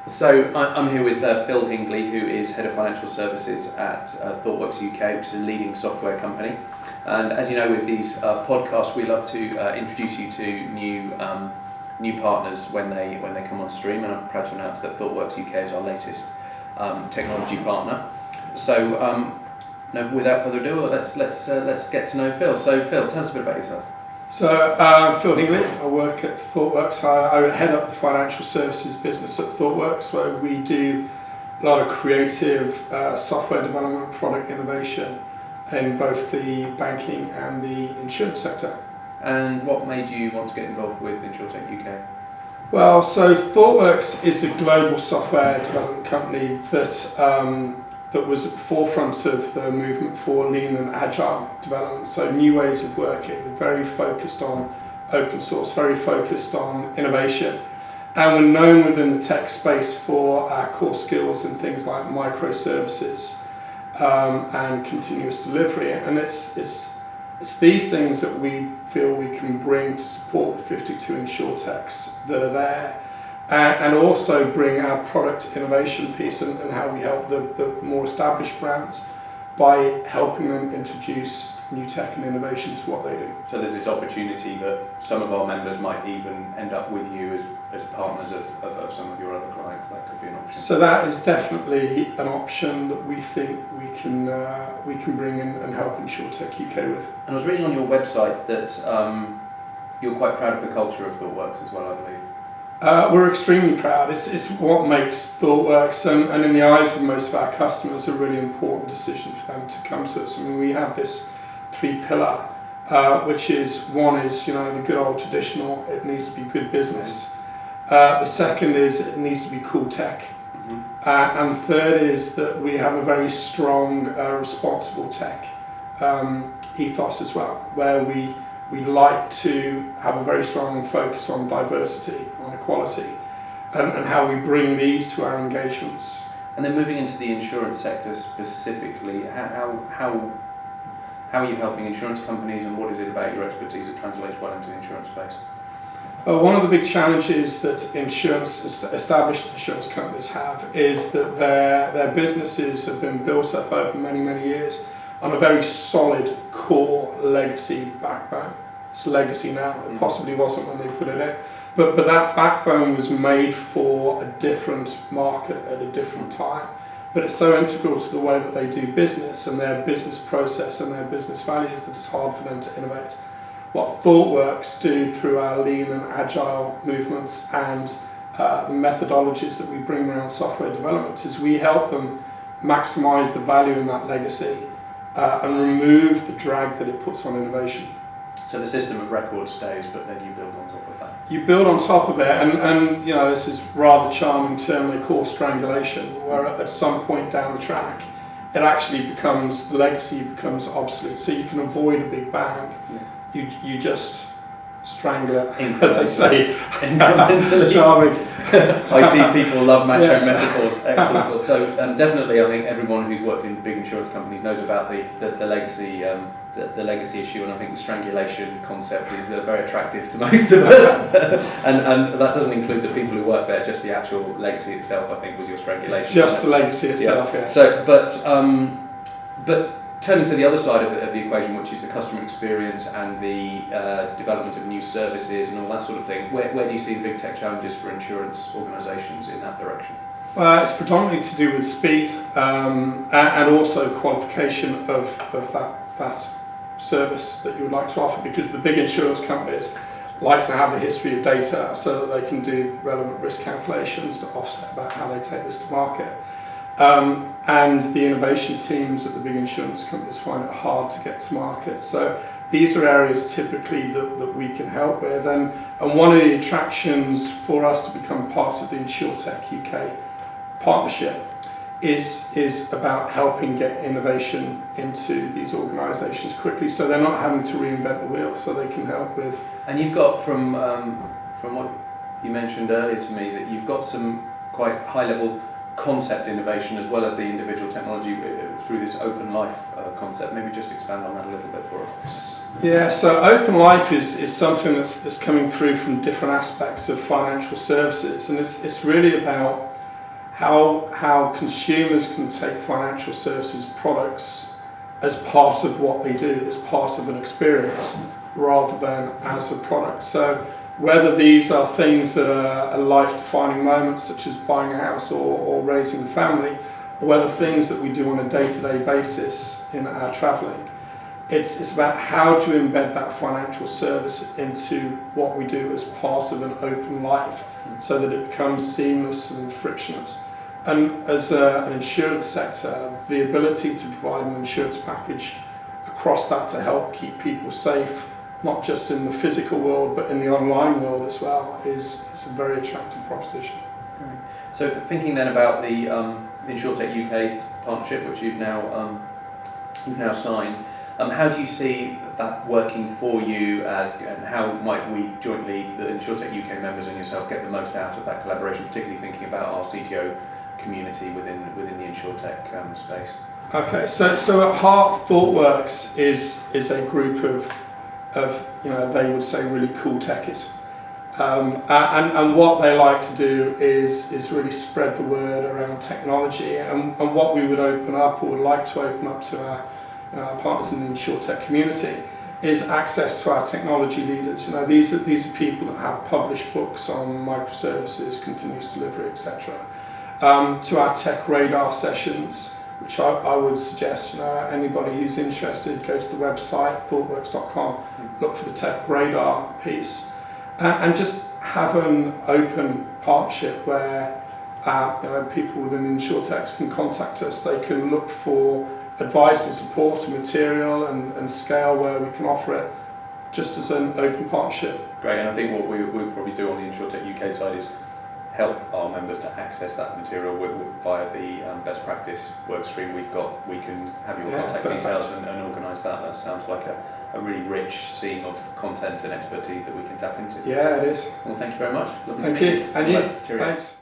So I'm here with Phil Hingley, who is Head of Financial Services at Thoughtworks UK, which is a leading software company. And as you know, with these podcasts, we love to introduce you to new partners when they come on stream. And I'm proud to announce that Thoughtworks UK is our latest technology partner. So without further ado, let's get to know Phil. So Phil, tell us a bit about yourself. So, Phil Hingley, I work at Thoughtworks. I head up the financial services business at Thoughtworks, where we do a lot of creative software development, product innovation in both the banking and the insurance sector. And what made you want to get involved with Insurtech UK? Well, so Thoughtworks is a global software development company that was at the forefront of the movement for lean and agile development, so new ways of working, very focused on open source, very focused on innovation. And we're known within the tech space for our core skills in things like microservices and continuous delivery. And it's these things that we feel we can bring to support the 52 Insurtechs that are there. And also bring our product innovation piece and how we help the more established brands by helping them introduce new tech and innovation to what they do. So there's this opportunity that some of our members might even end up with you as partners of some of your other clients. That could be an option. So that is definitely an option that we think we can bring in and help Insurtech UK with. And I was reading on your website that you're quite proud of the culture of Thoughtworks as well, I believe. We're extremely proud. It's what makes Thoughtworks, and in the eyes of most of our customers, a really important decision for them to come to us. I mean, we have this 3-pillar, which is, one is, the good old traditional, it needs to be good business. The second is it needs to be cool tech. Mm-hmm. And the third is that we have a very strong responsible tech ethos as well, where we like to have a very strong focus on diversity, on equality, and how we bring these to our engagements. And then moving into the insurance sector specifically, how are you helping insurance companies, and what is it about your expertise that translates well into the insurance space? One of the big challenges that established insurance companies have is that their businesses have been built up over many, many years on a very solid core legacy backbone. It's legacy now, it possibly wasn't when they put it in. But that backbone was made for a different market at a different time. But it's so integral to the way that they do business and their business process and their business values that it's hard for them to innovate. What Thoughtworks do through our lean and agile movements and the methodologies that we bring around software development is we help them maximize the value in that legacy and remove the drag that it puts on innovation. So the system of record stays, but then you build on top of that. You build on top of it, and this is rather charming term they call strangulation, where at some point down the track, it actually becomes, the legacy becomes obsolete. So you can avoid a big bang. Yeah. You just strangle it, as they say. Incrementally. Charming. IT people love matching Yes. metaphors. Excellent. So definitely, I think everyone who's worked in big insurance companies knows about the legacy the legacy issue, and I think the strangulation concept is very attractive to most of us. and that doesn't include the people who work there; just the actual legacy itself, I think, was your strangulation. Just the legacy itself, yeah. Yeah. So, but turning to the other side of the equation, which is the customer experience and the development of new services and all that sort of thing, where do you see the big tech challenges for insurance organisations in that direction? It's predominantly to do with speed and also qualification of that service that you would like to offer, because the big insurance companies like to have a history of data so that they can do relevant risk calculations to offset about how they take this to market. And the innovation teams at the big insurance companies find it hard to get to market. So these are areas typically that we can help with. And one of the attractions for us to become part of the Insurtech UK partnership is about helping get innovation into these organisations quickly, so they're not having to reinvent the wheel, so they can help with. And you've got, from what you mentioned earlier to me, that you've got some quite high-level concept innovation as well as the individual technology through this open life concept. Maybe just expand on that a little bit for us. Yeah, so open life is something that's coming through from different aspects of financial services, and it's really about how consumers can take financial services products as part of what they do, as part of an experience, rather than as a product. So whether these are things that are life-defining moments, such as buying a house or raising a family, or whether things that we do on a day-to-day basis in our travelling, it's about how to embed that financial service into what we do as part of an open life, so that it becomes seamless and frictionless. And as an insurance sector, the ability to provide an insurance package across that to help keep people safe, not just in the physical world but in the online world as well, is a very attractive proposition. Great. So thinking then about the Insurtech UK partnership, which you've now signed, how do you see that working for you, and how might we jointly, the Insurtech UK members and yourself, get the most out of that collaboration, particularly thinking about our CTO community within the Insurtech space? Okay, so at heart, Thoughtworks is a group of they would say really cool techies. And what they like to do is really spread the word around technology, and what we would open up, or would like to open up to our partners in the Insurtech community, is access to our technology leaders. These are people that have published books on microservices, continuous delivery, etc. To our tech radar sessions, which I would suggest anybody who's interested, go to the website thoughtworks.com, look for the tech radar piece, and just have an open partnership where people within Insurtech can contact us. They can look for advice and support and material and scale where we can offer it, just as an open partnership. Great, and I think what we'll probably do on the Insurtech UK side is help our members to access that material via the best practice workstream we've got. We can have your contact details and organise that. That sounds like a really rich seam of content and expertise that we can tap into. Yeah, it is. Well, thank you very much. Thank you. And you. Cheerio. Thanks.